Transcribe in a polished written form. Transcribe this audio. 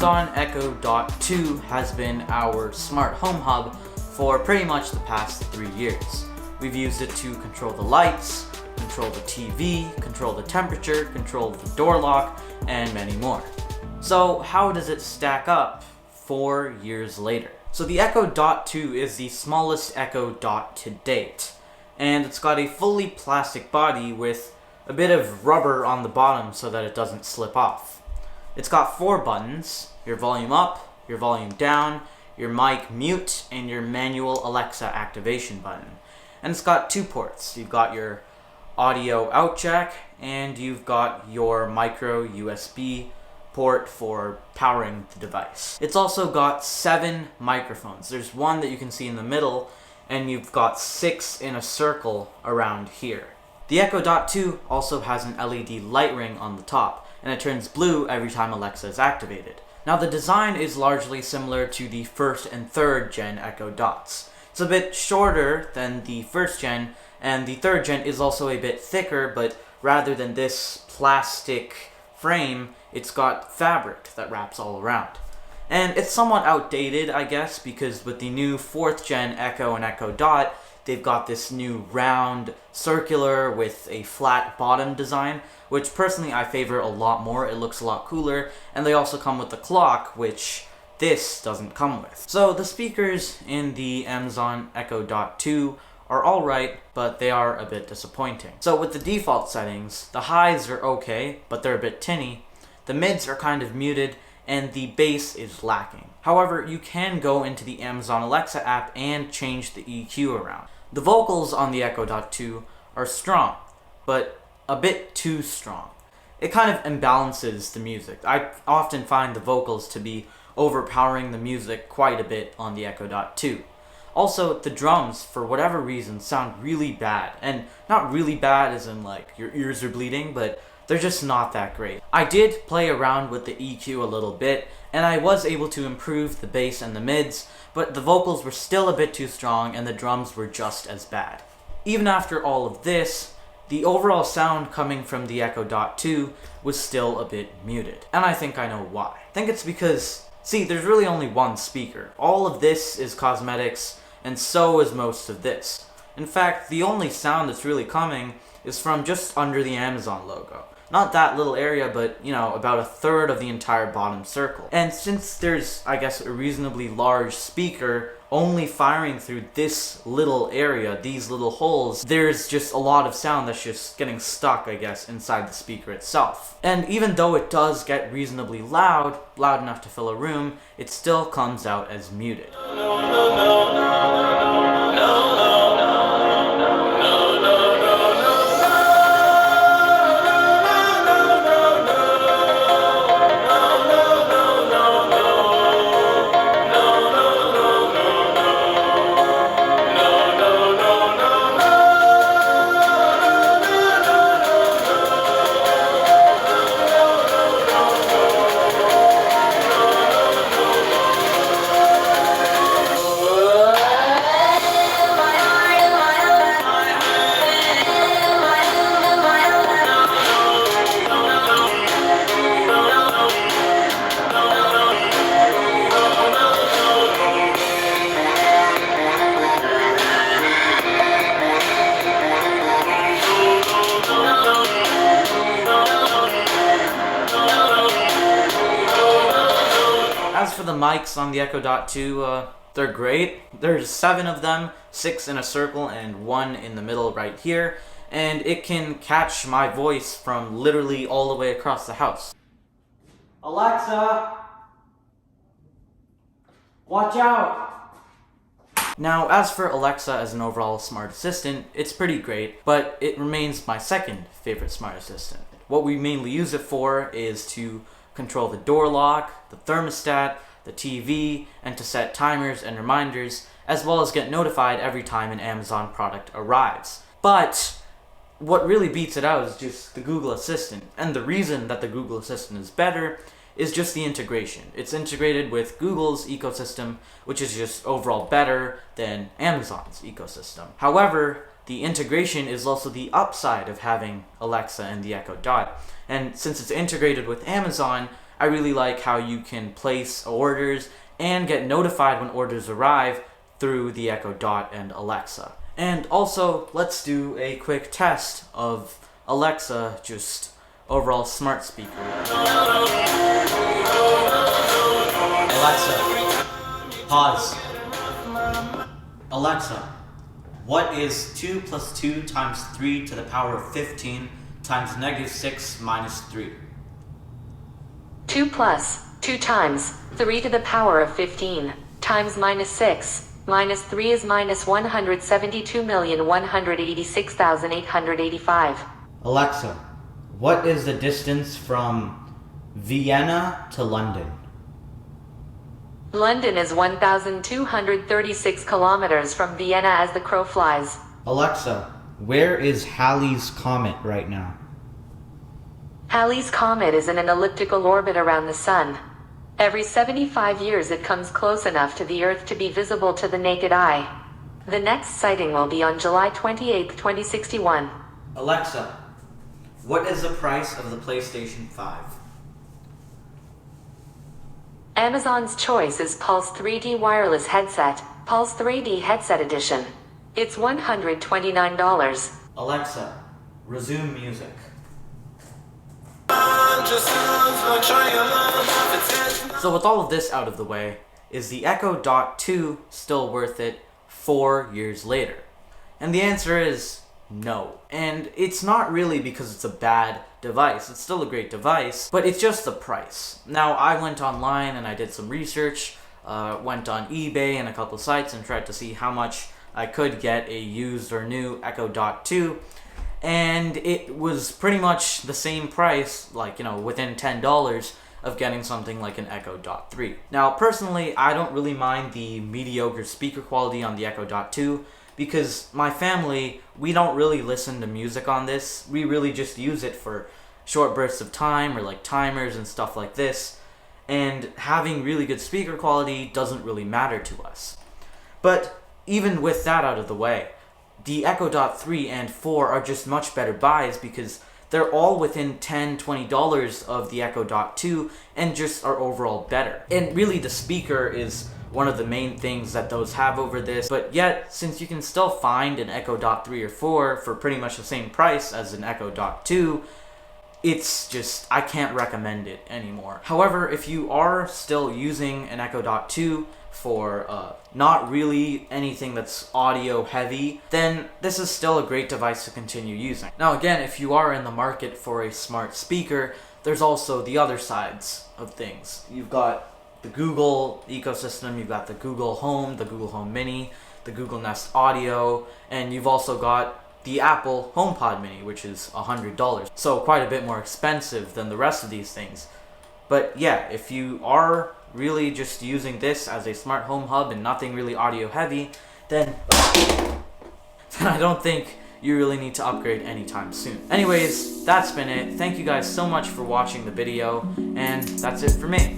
Amazon Echo Dot 2 has been our smart home hub for pretty much the past 3 years. We've used it to control the lights, control the TV, control the temperature, control the door lock, and many more. So how does it stack up 4 years later? So the Echo Dot 2 is the smallest Echo Dot to date, and it's got a fully plastic body with a bit of rubber on the bottom so that it doesn't slip off. It's got 4 buttons: your volume up, your volume down, your mic mute, and your manual Alexa activation button. And it's got 2 ports. You've got your audio out jack, and you've got your micro USB port for powering the device. It's also got 7 microphones. There's one that you can see in the middle, and you've got 6 in a circle around here. The Echo Dot 2 also has an LED light ring on the top, and it turns blue every time Alexa is activated. Now the design is largely similar to the 1st and 3rd gen Echo Dots. It's a bit shorter than the 1st gen, and the 3rd gen is also a bit thicker, but rather than this plastic frame, it's got fabric that wraps all around. And it's somewhat outdated, I guess, because with the new 4th gen Echo and Echo Dot, they've got this new round circular with a flat bottom design, which personally I favor a lot more. It looks a lot cooler, and they also come with the clock, which this doesn't come with. So the speakers in the Amazon Echo Dot 2 are alright, but they are a bit disappointing. So with the default settings, the highs are okay, but they're a bit tinny. The mids are kind of muted, and the bass is lacking. However, you can go into the Amazon Alexa app and change the EQ around. The vocals on the Echo Dot 2 are strong, but a bit too strong. It kind of imbalances the music. I often find the vocals to be overpowering the music quite a bit on the Echo Dot 2. Also, the drums, for whatever reason, sound really bad. And not really bad as in like your ears are bleeding, but they're just not that great. I did play around with the EQ a little bit, and I was able to improve the bass and the mids, but the vocals were still a bit too strong and the drums were just as bad. Even after all of this, the overall sound coming from the Echo Dot 2 was still a bit muted. And I think I know why. I think it's because, see, there's really only one speaker. All of this is cosmetics, and so is most of this. In fact, the only sound that's really coming is from just under the Amazon logo. Not that little area, but, you know, about a third of the entire bottom circle. And since there's, I guess, a reasonably large speaker only firing through this little area, these little holes, there's just a lot of sound that's just getting stuck, I guess, inside the speaker itself. And even though it does get reasonably loud enough to fill a room, it still comes out as muted. As for the mics on the Echo Dot 2, they're great. There's 7 of them, 6 in a circle and 1 in the middle right here, and it can catch my voice from literally all the way across the house. Alexa, watch out! Now, as for Alexa as an overall smart assistant, it's pretty great, but it remains my second favorite smart assistant. What we mainly use it for is to control the door lock, the thermostat, the TV, and to set timers and reminders, as well as get notified every time an Amazon product arrives. But what really beats it out is just the Google Assistant, and the reason that the Google Assistant is better is just the integration. It's integrated with Google's ecosystem, which is just overall better than Amazon's ecosystem. However, the integration is also the upside of having Alexa and the Echo Dot. And since it's integrated with Amazon, I really like how you can place orders and get notified when orders arrive through the Echo Dot and Alexa. And also, let's do a quick test of Alexa, just overall smart speaker. Alexa, pause. Alexa, what is 2 plus 2 times 3 to the power of 15 times -6 minus 3? 2 plus 2 times 3 to the power of 15 times -6 minus 3 is minus 172,186,885. Alexa, what is the distance from Vienna to London? London is 1,236 kilometers from Vienna as the crow flies. Alexa, where is Halley's Comet right now? Halley's Comet is in an elliptical orbit around the Sun. Every 75 years it comes close enough to the Earth to be visible to the naked eye. The next sighting will be on July 28, 2061. Alexa, what is the price of the PlayStation 5? Amazon's choice is Pulse 3D wireless headset, Pulse 3D headset edition. It's $129. Alexa, resume music. So with all of this out of the way, is the Echo Dot 2 still worth it 4 years later? And the answer is no. And it's not really because it's a bad device. It's still a great device, but it's just the price. Now, I went online and I did some research, went on eBay and a couple of sites and tried to see how much I could get a used or new Echo Dot 2. And it was pretty much the same price, like, within $10 of getting something like an Echo Dot 3. Now, personally, I don't really mind the mediocre speaker quality on the Echo Dot 2 because my family, we don't really listen to music on this. We really just use it for short bursts of time or like timers and stuff like this. And having really good speaker quality doesn't really matter to us. But even with that out of the way, the Echo Dot 3 and 4 are just much better buys because they're all within $10, $20 of the Echo Dot 2 and just are overall better. And really the speaker is one of the main things that those have over this, but yet since you can still find an Echo Dot 3 or 4 for pretty much the same price as an Echo Dot 2, it's just, I can't recommend it anymore. However, if you are still using an Echo Dot 2 for not really anything that's audio heavy, then this is still a great device to continue using. Now again, if you are in the market for a smart speaker, there's also the other sides of things. You've got the Google ecosystem, you've got the Google Home, the Google Home Mini, the Google Nest Audio, and you've also got the Apple HomePod Mini, which is $100. So quite a bit more expensive than the rest of these things. But yeah, if you are really just using this as a smart home hub and nothing really audio heavy, then I don't think you really need to upgrade anytime soon. Anyways, that's been it. Thank you guys so much for watching the video, and that's it for me.